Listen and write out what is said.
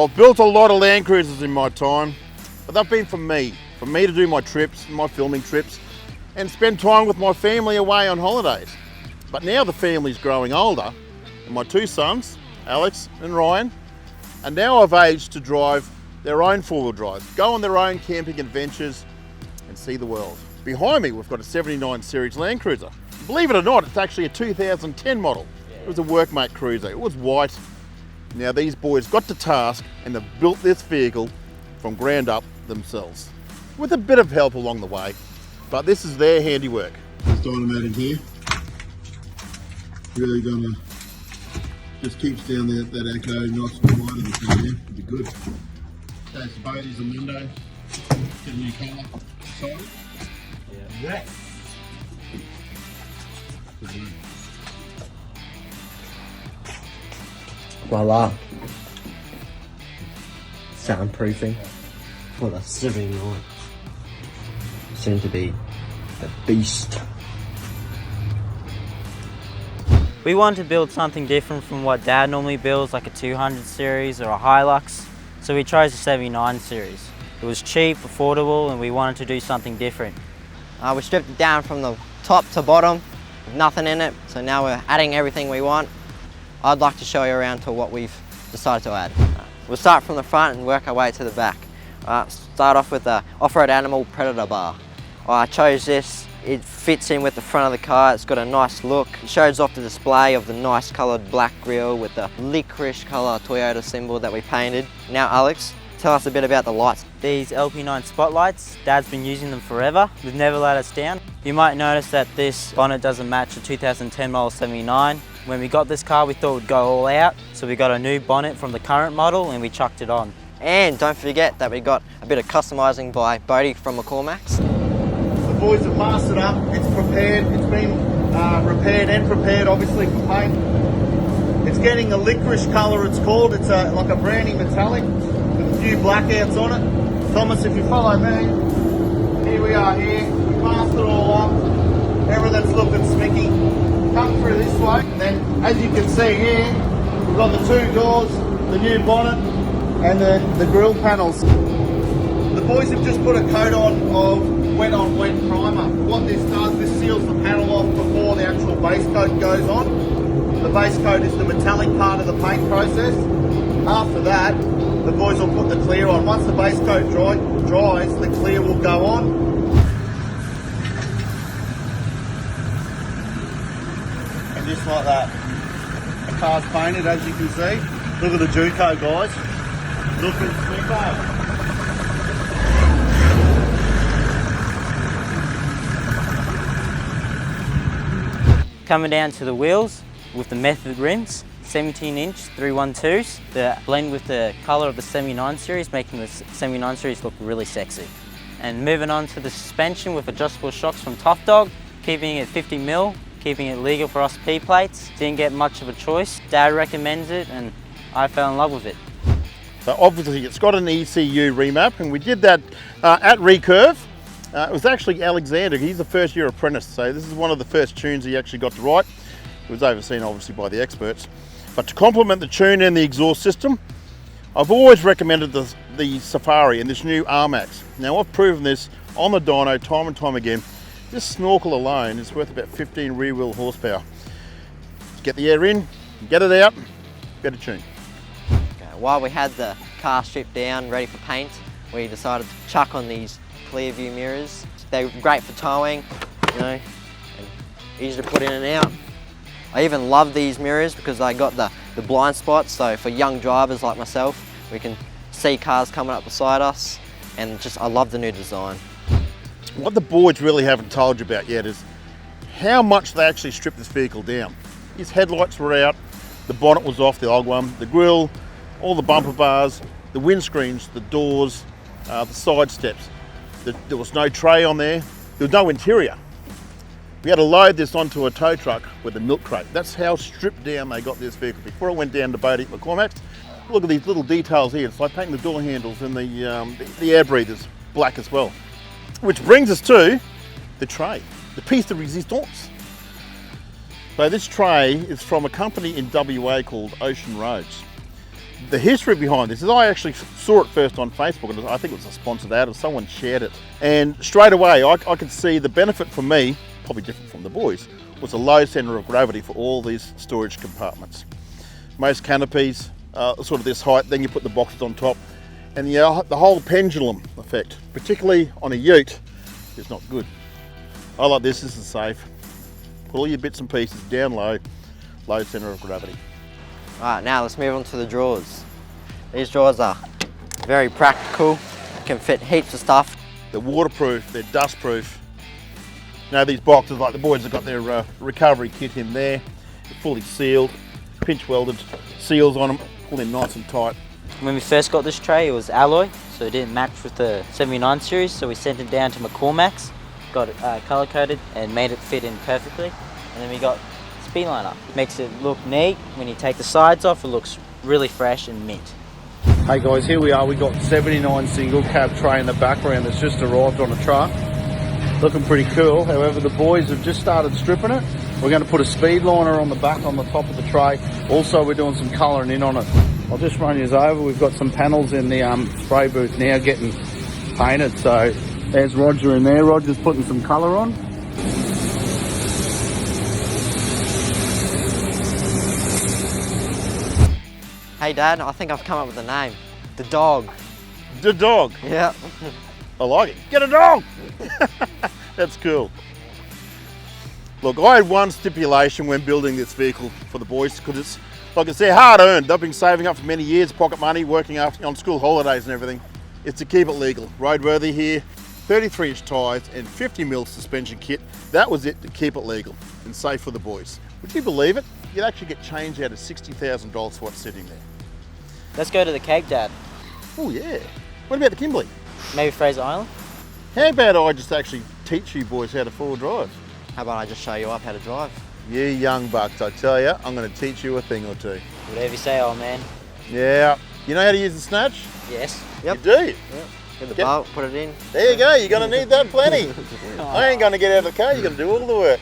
Well, I've built a lot of Land Cruisers in my time, but they've been for me to do my trips, my filming trips, and spend time with my family away on holidays. But now the family's growing older, and my two sons, Alex and Ryan, are now of age to drive their own four-wheel drive, go on their own camping adventures and see the world. Behind me, we've got a 79 series Land Cruiser. Believe it or not, it's actually a 2010 model. It was a workmate cruiser. It was white. Now these boys got to task and have built this vehicle from ground up themselves, with a bit of help along the way, but this is their handiwork. This dynamite in here, really gonna just keeps down that echo nice and wide in the front there. It'll be good. Change the bodies on window, get a new colour. Sorry. Yeah. Voila. Soundproofing for the 79. Soon to be a beast. We wanted to build something different from what Dad normally builds, like a 200 series or a Hilux, so we chose the 79 series. It was cheap, affordable, and we wanted to do something different. We stripped it down from the top to bottom, with nothing in it, so now we're adding everything we want. I'd like to show you around to what we've decided to add. We'll start from the front and work our way to the back. Start off with the off-road animal predator bar. I chose this. It fits in with the front of the car. It's got a nice look. It shows off the display of the nice coloured black grille with the licorice colour Toyota symbol that we painted. Now Alex, tell us a bit about the lights. These LP9 spotlights, Dad's been using them forever. They've never let us down. You might notice that this bonnet doesn't match the 2010 model 79. When we got this car, we thought it would go all out, so we got a new bonnet from the current model and we chucked it on. And don't forget that we got a bit of customising by Bodie from McCormack's. The boys have masked it up, it's prepared, it's been repaired and prepared obviously for paint. It's getting a licorice colour it's called, it's like a brandy metallic with a few blackouts on it. Thomas, if you follow me, here we are here, we've masked it all up, everything's looking smicky. Come through this way, and then as you can see here, we've got the two doors, the new bonnet and the grille panels. The boys have just put a coat on of wet on wet primer. What this does, this seals the panel off before the actual base coat goes on. The base coat is the metallic part of the paint process. After that, the boys will put the clear on. Once the base coat dries, the clear will go on. And just like that, the car's painted as you can see. Look at the Juco guys, looking slicker. Coming down to the wheels with the Method rims, 17-inch 312s, that blend with the colour of the 79 series, making the 79 series look really sexy. And moving on to the suspension with adjustable shocks from Tough Dog, keeping it 50mm, keeping it legal for us P-plates. Didn't get much of a choice. Dad recommends it and I fell in love with it. So obviously it's got an ECU remap, and we did that at Recurve. It was actually Alexander, he's a first year apprentice, so this is one of the first tunes he actually got to write. It was overseen obviously by the experts. But to complement the tune and the exhaust system, I've always recommended the Safari and this new R-Max. Now I've proven this on the dyno time and time again. This snorkel alone is worth about 15 rear wheel horsepower. Get the air in, get it out, better tune. Okay, while we had the car stripped down, ready for paint, we decided to chuck on these clear view mirrors. They're great for towing, you know, and easy to put in and out. I even love these mirrors because they got the blind spots, so for young drivers like myself, we can see cars coming up beside us, and just I love the new design. What the boards really haven't told you about yet is how much they actually stripped this vehicle down. His headlights were out, the bonnet was off, the old one, the grille, all the bumper bars, the windscreens, the doors, the side steps. There was no tray on there, there was no interior. We had to load this onto a tow truck with a milk crate. That's how stripped down they got this vehicle before it went down to Bodie at McCormack's. Look at these little details here. It's like painting the door handles and the air breathers black as well. Which brings us to the tray, the piece de resistance. So this tray is from a company in WA called Ocean Roads. The history behind this is I actually saw it first on Facebook, and I think it was a sponsored ad or someone shared it. And straight away I could see the benefit for me, probably different from the boys, was a low centre of gravity for all these storage compartments. Most canopies sort of this height, then you put the boxes on top, and the whole pendulum effect, particularly on a ute, is not good. I like this is safe. Put all your bits and pieces down low, low centre of gravity. Alright, now let's move on to the drawers. These drawers are very practical, can fit heaps of stuff. They're waterproof, they're dustproof. Now these boxes, like the boys have got their recovery kit in there, they're fully sealed, pinch welded seals on them, pull in nice and tight. When we first got this tray, it was alloy, so it didn't match with the 79 series, so we sent it down to McCormack's, got it color coded and made it fit in perfectly. And then we got speed liner. Makes it look neat. When you take the sides off, it looks really fresh and mint. Hey guys, here we are. We got 79 single cab tray in the background that's just arrived on a truck. Looking pretty cool. However, the boys have just started stripping it. We're going to put a speed liner on the back on the top of the tray. Also, we're doing some colouring in on it. I'll just run you over. We've got some panels in the spray booth now getting painted. So there's Roger in there. Roger's putting some colour on. Hey Dad, I think I've come up with a name. The dog. The dog. Yeah. I like it. Get a dog! That's cool. Look, I had one stipulation when building this vehicle for the boys, because it's, like I said, hard earned. They've been saving up for many years, pocket money, working on school holidays and everything. It's to keep it legal. Roadworthy here, 33-inch tyres and 50mm suspension kit. That was it to keep it legal and safe for the boys. Would you believe it? You'd actually get change out of $60,000 for what's sitting there. Let's go to the Cape, Dad. Oh yeah. What about the Kimberley? Maybe Fraser Island? How about I just actually teach you boys how to four-wheel drive? How about I just show you up how to drive? You young bucks, I tell you, I'm going to teach you a thing or two. Whatever you say, old man. Yeah. You know how to use the snatch? Yes. Yep. You do? Yep. Get the bolt, put it in. There you go, you're going to need that plenty. I ain't going to get out of the car, you're going to do all the work.